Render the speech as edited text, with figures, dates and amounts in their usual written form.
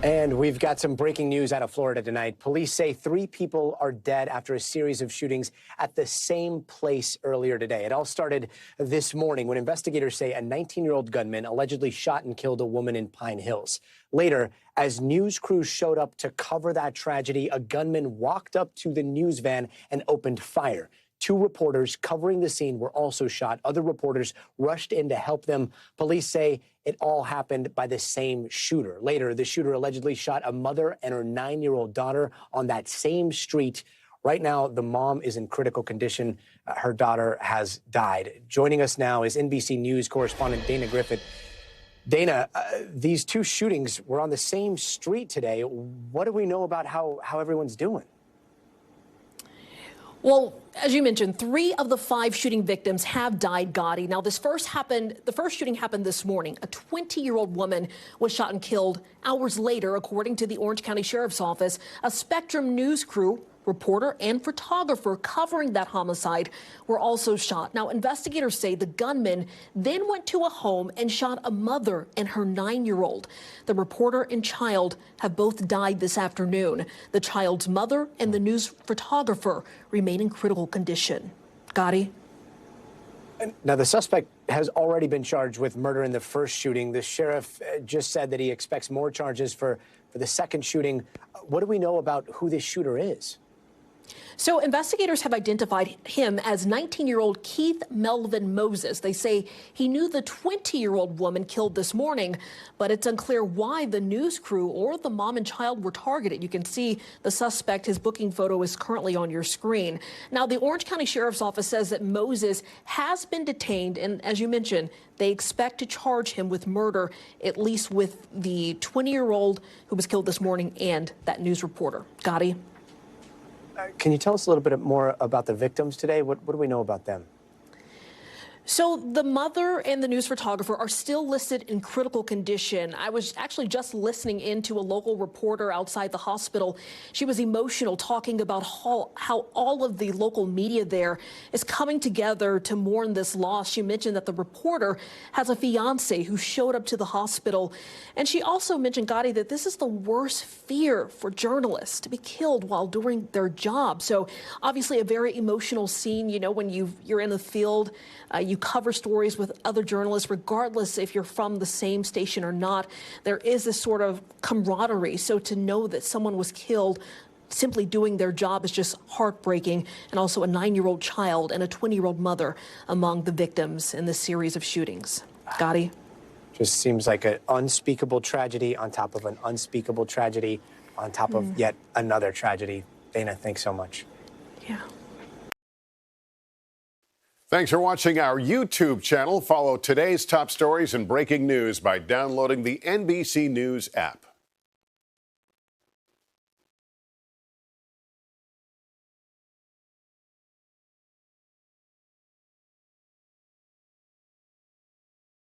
And we've got some breaking news out of Florida tonight. Police say 3 people are dead after a series of shootings at the same place earlier today. It all started this morning when investigators say a 19-year-old gunman allegedly shot and killed a woman in Pine Hills. Later, as news crews showed up to cover that tragedy, a gunman walked up to the news van and opened fire. 2 reporters covering the scene were also shot. Other reporters rushed in to help them. Police say it all happened by the same shooter. Later, the shooter allegedly shot a mother and her 9-year-old daughter on that same street. Right now, the mom is in critical condition. Her daughter has died. Joining us now is NBC News correspondent Dana Griffin. Dana, these 2 shootings were on the same street today. What do we know about how everyone's doing? Well, as you mentioned, 3 of the 5 shooting victims have died, Gotti. Now, the first shooting happened this morning. A 20-year-old woman was shot and killed hours later, according to the Orange County Sheriff's Office. A Spectrum News crew, reporter and photographer covering that homicide were also shot. Now, investigators say the gunman then went to a home and shot a mother and her 9-year-old. The reporter and child have both died this afternoon. The child's mother and the news photographer remain in critical condition. Gotti? Now, the suspect has already been charged with murder in the first shooting. The sheriff just said that he expects more charges for the second shooting. What do we know about who this shooter is? So investigators have identified him as 19-year-old Keith Melvin Moses. They say he knew the 20-year-old woman killed this morning, but it's unclear why the news crew or the mom and child were targeted. You can see the suspect, his booking photo is currently on your screen. Now, the Orange County Sheriff's Office says that Moses has been detained, and as you mentioned, they expect to charge him with murder, at least with the 20-year-old who was killed this morning and that news reporter. Gotti? Can you tell us a little bit more about the victims today? What do we know about them? So the mother and the news photographer are still listed in critical condition. I was actually just listening in to a local reporter outside the hospital. She was emotional, talking about how all of the local media there is coming together to mourn this loss. She mentioned that the reporter has a fiance who showed up to the hospital. And she also mentioned, Gotti, that this is the worst fear for journalists, to be killed while doing their job. So obviously a very emotional scene. You know, when you're in the field, you cover stories with other journalists, regardless if you're from the same station or not. There is this sort of camaraderie. So to know that someone was killed simply doing their job is just heartbreaking. And also a 9-year-old child and a 20-year-old mother among the victims in this series of shootings. Gotti? Just seems like an unspeakable tragedy on top of an unspeakable tragedy on top of yet another tragedy. Dana, thanks so much. Yeah. Thanks for watching our YouTube channel. Follow today's top stories and breaking news by downloading the NBC News app.